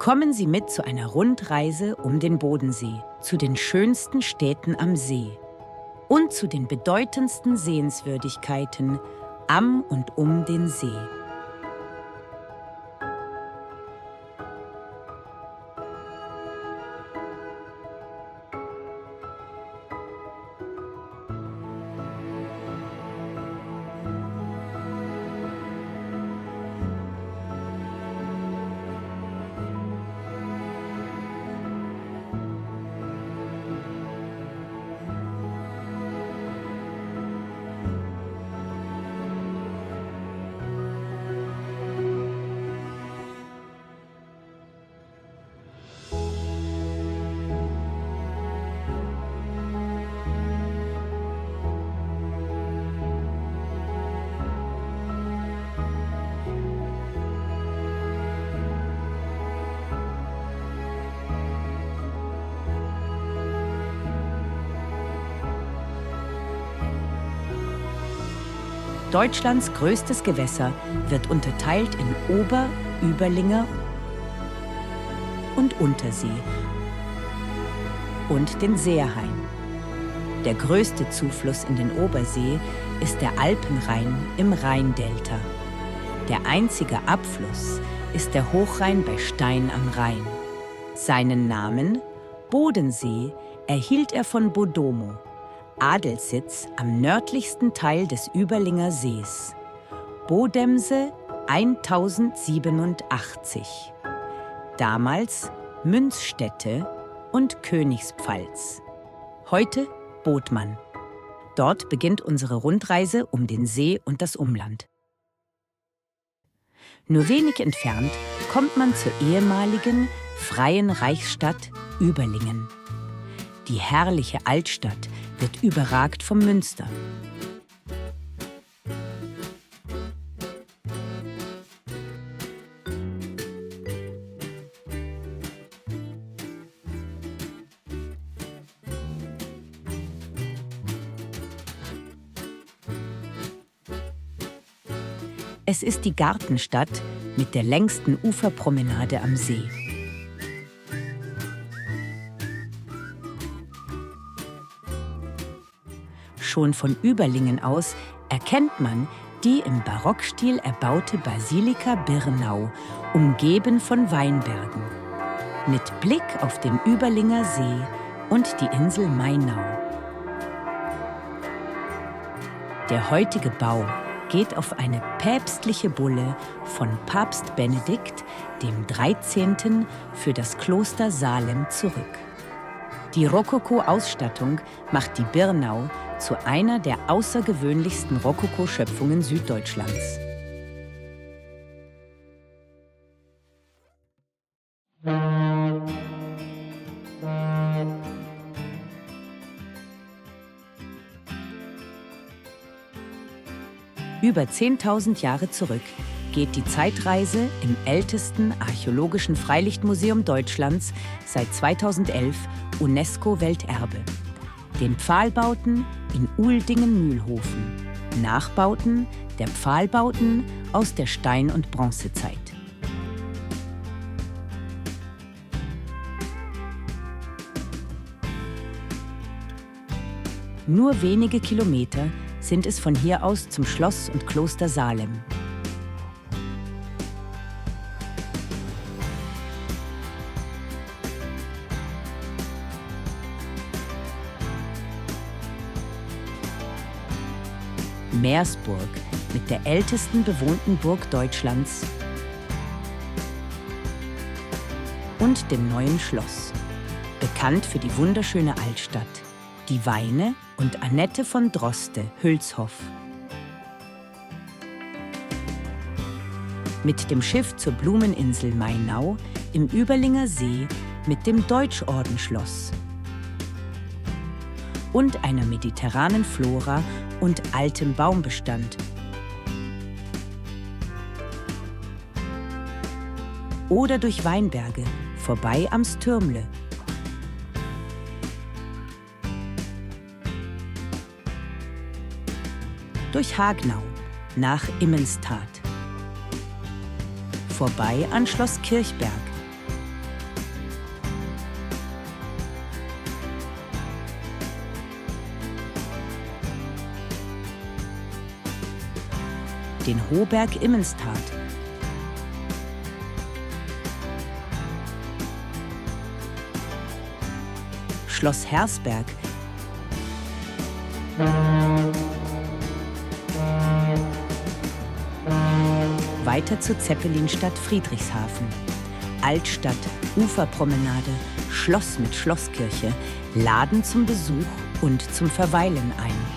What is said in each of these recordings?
Kommen Sie mit zu einer Rundreise um den Bodensee, zu den schönsten Städten am See und zu den bedeutendsten Sehenswürdigkeiten am und um den See. Deutschlands größtes Gewässer wird unterteilt in Ober-, Überlinger und Untersee und den Seerhain. Der größte Zufluss in den Obersee ist der Alpenrhein im Rheindelta. Der einzige Abfluss ist der Hochrhein bei Stein am Rhein. Seinen Namen, Bodensee, erhielt er von Bodomo, Adelssitz am nördlichsten Teil des Überlinger Sees. Bodemse 1087. Damals Münzstätte und Königspfalz. Heute Bodmann. Dort beginnt unsere Rundreise um den See und das Umland. Nur wenig entfernt kommt man zur ehemaligen freien Reichsstadt Überlingen. Die herrliche Altstadt wird überragt vom Münster. Es ist die Gartenstadt mit der längsten Uferpromenade am See. Schon von Überlingen aus erkennt man die im Barockstil erbaute Basilika Birnau, umgeben von Weinbergen, mit Blick auf den Überlinger See und die Insel Mainau. Der heutige Bau geht auf eine päpstliche Bulle von Papst Benedikt dem 13. für das Kloster Salem zurück. Die Rokoko-Ausstattung macht die Birnau zu einer der außergewöhnlichsten Rokoko-Schöpfungen Süddeutschlands. Über 10.000 Jahre zurück geht die Zeitreise im ältesten archäologischen Freilichtmuseum Deutschlands seit 2011 UNESCO-Welterbe, den Pfahlbauten in Uldingen-Mühlhofen, Nachbauten der Pfahlbauten aus der Stein- und Bronzezeit. Nur wenige Kilometer sind es von hier aus zum Schloss und Kloster Salem. Meersburg mit der ältesten bewohnten Burg Deutschlands und dem Neuen Schloss, bekannt für die wunderschöne Altstadt, die Weine und Annette von Droste, Hülshoff. Mit dem Schiff zur Blumeninsel Mainau im Überlinger See mit dem Deutschordenschloss und einer mediterranen Flora und altem Baumbestand. Oder durch Weinberge, vorbei am Stürmle. Durch Hagnau, nach Immenstadt. Vorbei an Schloss Kirchberg. den Hohberg Immenstadt, Schloss Hersberg, weiter zur Zeppelinstadt Friedrichshafen, Altstadt, Uferpromenade, Schloss mit Schlosskirche laden zum Besuch und zum Verweilen ein.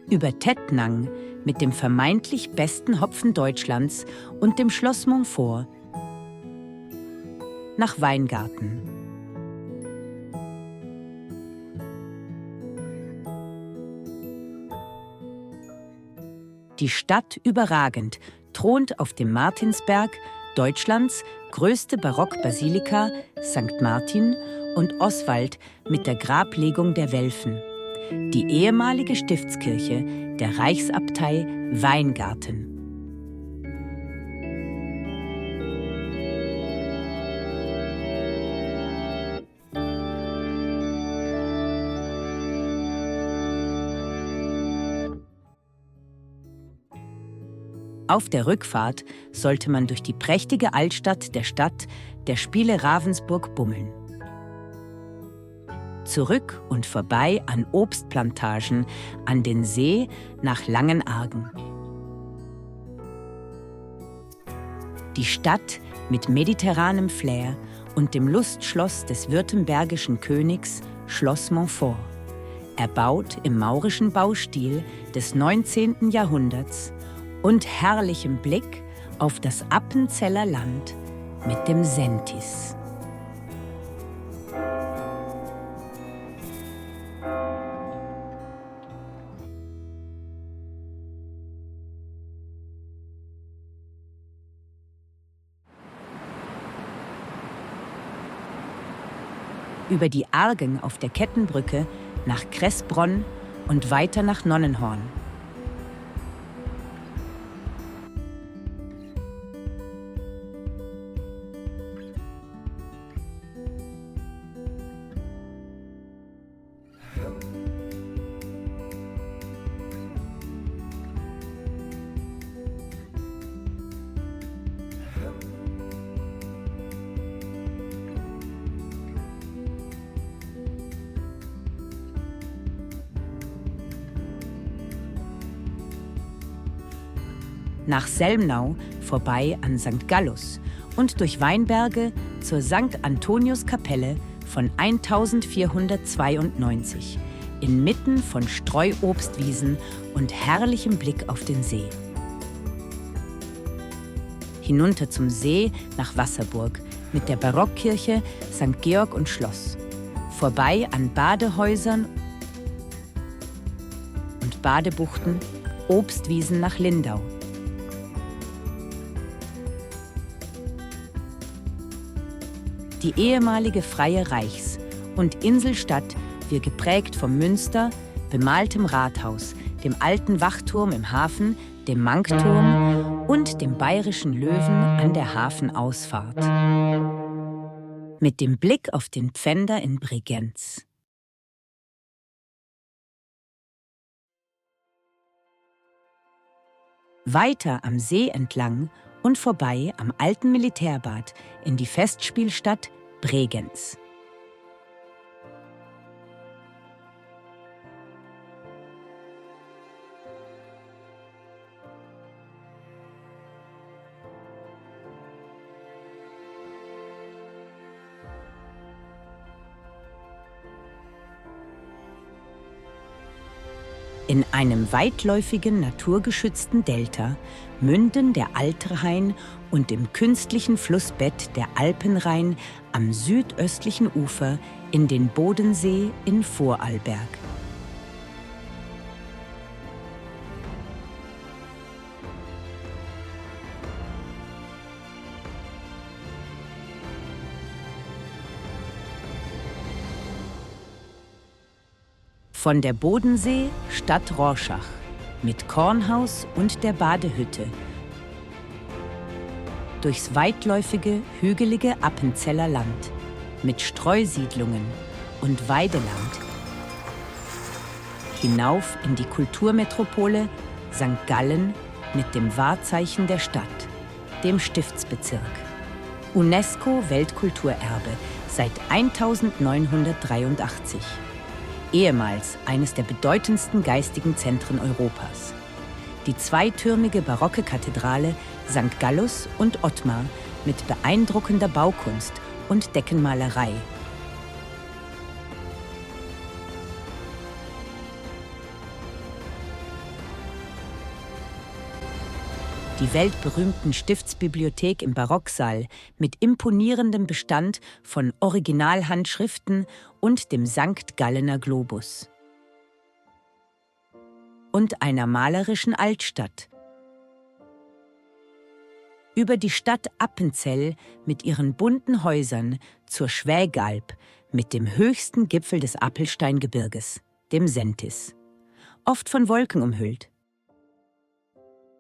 Über Tettnang mit dem vermeintlich besten Hopfen Deutschlands und dem Schloss Montfort nach Weingarten. Die Stadt überragend thront auf dem Martinsberg, Deutschlands größte Barockbasilika St. Martin und Oswald mit der Grablegung der Welfen. Die ehemalige Stiftskirche der Reichsabtei Weingarten. Auf der Rückfahrt sollte man durch die prächtige Altstadt der Spiele Ravensburg bummeln. Zurück und vorbei an Obstplantagen, an den See nach Langenargen. Die Stadt mit mediterranem Flair und dem Lustschloss des württembergischen Königs, Schloss Montfort, erbaut im maurischen Baustil des 19. Jahrhunderts und herrlichem Blick auf das Appenzeller Land mit dem Sentis. Über die Argen auf der Kettenbrücke nach Kressbronn und weiter nach Nonnenhorn. Nach Selmnau vorbei an St. Gallus und durch Weinberge zur St. Antoniuskapelle von 1492, inmitten von Streuobstwiesen und herrlichem Blick auf den See. Hinunter zum See nach Wasserburg mit der Barockkirche St. Georg und Schloss, vorbei an Badehäusern und Badebuchten, Obstwiesen nach Lindau. Die ehemalige Freie Reichs- und Inselstadt wird geprägt vom Münster, bemaltem Rathaus, dem alten Wachturm im Hafen, dem Mankturm und dem bayerischen Löwen an der Hafenausfahrt. Mit dem Blick auf den Pfänder in Bregenz. Weiter am See entlang und vorbei am alten Militärbad in die Festspielstadt Bregenz. In einem weitläufigen naturgeschützten Delta münden der Altrhein und im künstlichen Flussbett der Alpenrhein am südöstlichen Ufer in den Bodensee in Vorarlberg. Von der Bodensee Stadt Rorschach mit Kornhaus und der Badehütte durchs weitläufige, hügelige Appenzeller Land mit Streusiedlungen und Weideland hinauf in die Kulturmetropole St. Gallen mit dem Wahrzeichen der Stadt, dem Stiftsbezirk. UNESCO-Weltkulturerbe seit 1983. Ehemals eines der bedeutendsten geistigen Zentren Europas. Die zweitürmige barocke Kathedrale St. Gallus und Ottmar mit beeindruckender Baukunst und Deckenmalerei. Die weltberühmten Stiftsbibliothek im Barocksaal mit imponierendem Bestand von Originalhandschriften und dem St. Gallener Globus. Und einer malerischen Altstadt. Über die Stadt Appenzell mit ihren bunten Häusern zur Schwägalp mit dem höchsten Gipfel des Appelsteingebirges, dem Sentis. Oft von Wolken umhüllt.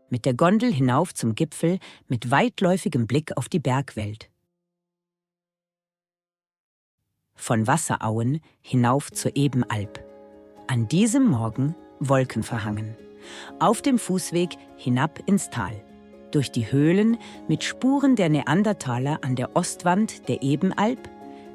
Mit der Gondel hinauf zum Gipfel mit weitläufigem Blick auf die Bergwelt. Von Wasserauen hinauf zur Ebenalp. An diesem Morgen wolkenverhangen. Auf dem Fußweg hinab ins Tal. Durch die Höhlen mit Spuren der Neandertaler an der Ostwand der Ebenalp,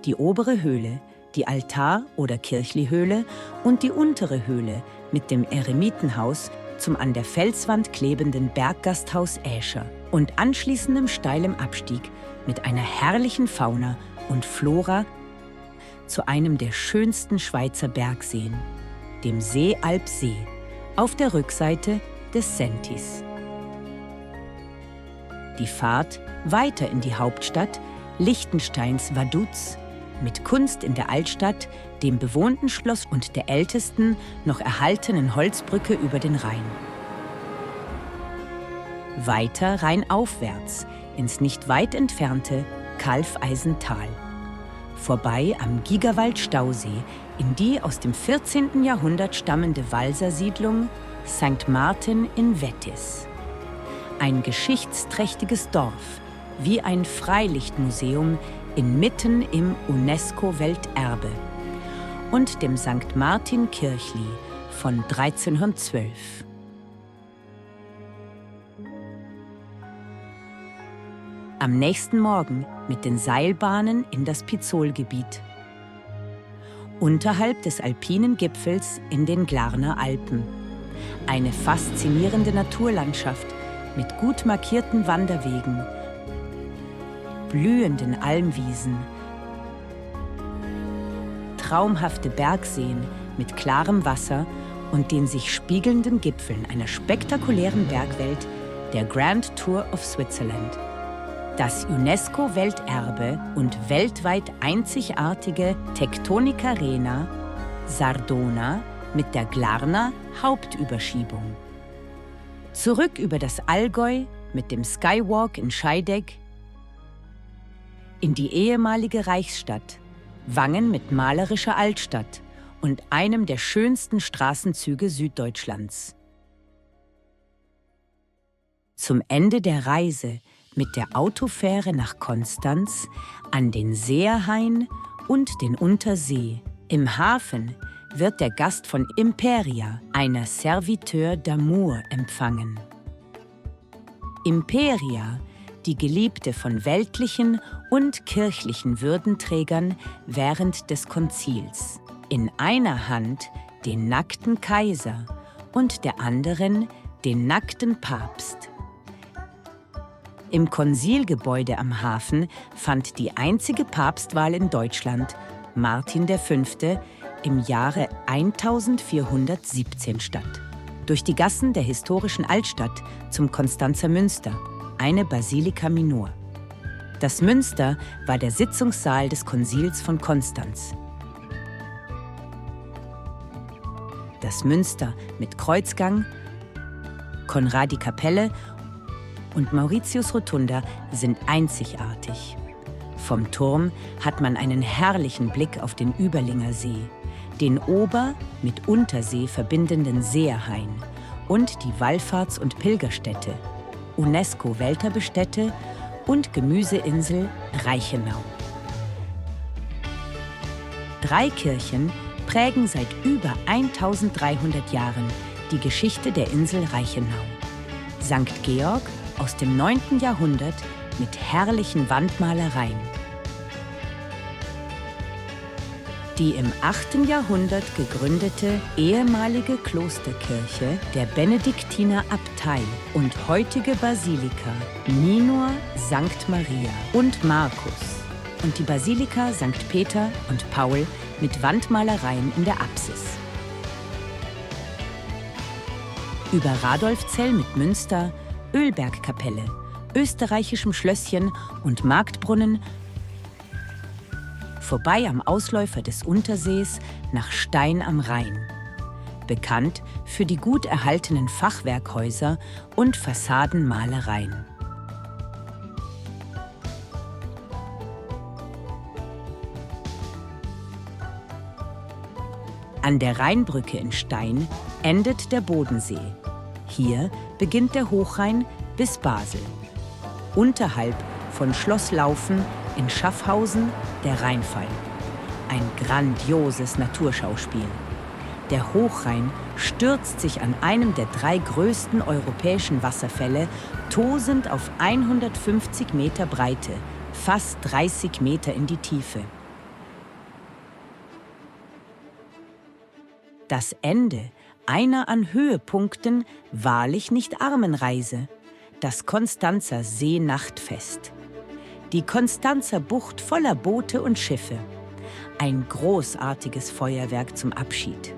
die obere Höhle, die Altar- oder Kirchlihöhle und die untere Höhle mit dem Eremitenhaus zum an der Felswand klebenden Berggasthaus Äscher und anschließendem steilem Abstieg mit einer herrlichen Fauna und Flora zu einem der schönsten Schweizer Bergseen, dem Seealpsee, auf der Rückseite des Sentis. Die Fahrt weiter in die Hauptstadt Liechtensteins Vaduz, mit Kunst in der Altstadt, dem bewohnten Schloss und der ältesten noch erhaltenen Holzbrücke über den Rhein. Weiter rheinaufwärts ins nicht weit entfernte Kalfeisental. Vorbei am Gigawald-Stausee in die aus dem 14. Jahrhundert stammende Walsersiedlung St. Martin in Wettis. Ein geschichtsträchtiges Dorf, wie ein Freilichtmuseum inmitten im UNESCO-Welterbe und dem St. Martin Kirchli von 1312. Am nächsten Morgen mit den Seilbahnen in das Pizolgebiet. Unterhalb des alpinen Gipfels in den Glarner Alpen. Eine faszinierende Naturlandschaft mit gut markierten Wanderwegen, blühenden Almwiesen, traumhafte Bergseen mit klarem Wasser und den sich spiegelnden Gipfeln einer spektakulären Bergwelt, der Grand Tour of Switzerland. Das UNESCO-Welterbe und weltweit einzigartige Tectonica Arena Sardona mit der Glarner Hauptüberschiebung. Zurück über das Allgäu mit dem Skywalk in Scheidegg in die ehemalige Reichsstadt, Wangen mit malerischer Altstadt und einem der schönsten Straßenzüge Süddeutschlands. Zum Ende der Reise mit der Autofähre nach Konstanz, an den Seerhain und den Untersee. Im Hafen wird der Gast von Imperia, einer Serviteur d'Amour, empfangen. Imperia, die Geliebte von weltlichen und kirchlichen Würdenträgern während des Konzils. In einer Hand den nackten Kaiser und der anderen den nackten Papst. Im Konzilgebäude am Hafen fand die einzige Papstwahl in Deutschland, Martin V., im Jahre 1417 statt. Durch die Gassen der historischen Altstadt zum Konstanzer Münster, eine Basilika Minor. Das Münster war der Sitzungssaal des Konzils von Konstanz. Das Münster mit Kreuzgang, Konradi-Kapelle und Mauritius-Rotunda sind einzigartig. Vom Turm hat man einen herrlichen Blick auf den Überlinger See, den Ober- mit Untersee verbindenden Seerhain und die Wallfahrts- und Pilgerstätte, UNESCO-Welterbestätte und Gemüseinsel Reichenau. 3 Kirchen prägen seit über 1300 Jahren die Geschichte der Insel Reichenau. St. Georg aus dem 9. Jahrhundert mit herrlichen Wandmalereien. Die im 8. Jahrhundert gegründete ehemalige Klosterkirche der Benediktinerabtei und heutige Basilika Minor St. Maria und Markus und die Basilika St. Peter und Paul mit Wandmalereien in der Apsis. Über Radolfzell mit Münster, Ölbergkapelle, österreichischem Schlösschen und Marktbrunnen vorbei am Ausläufer des Untersees nach Stein am Rhein. Bekannt für die gut erhaltenen Fachwerkhäuser und Fassadenmalereien. An der Rheinbrücke in Stein endet der Bodensee. Hier beginnt der Hochrhein bis Basel. Unterhalb von Schloss Laufen in Schaffhausen der Rheinfall. Ein grandioses Naturschauspiel. Der Hochrhein stürzt sich an einem der 3 größten europäischen Wasserfälle tosend auf 150 Meter Breite, fast 30 Meter in die Tiefe. Das Ende einer an Höhepunkten wahrlich nicht armen Reise, das Konstanzer Seenachtfest. Die Konstanzer Bucht voller Boote und Schiffe. Ein großartiges Feuerwerk zum Abschied.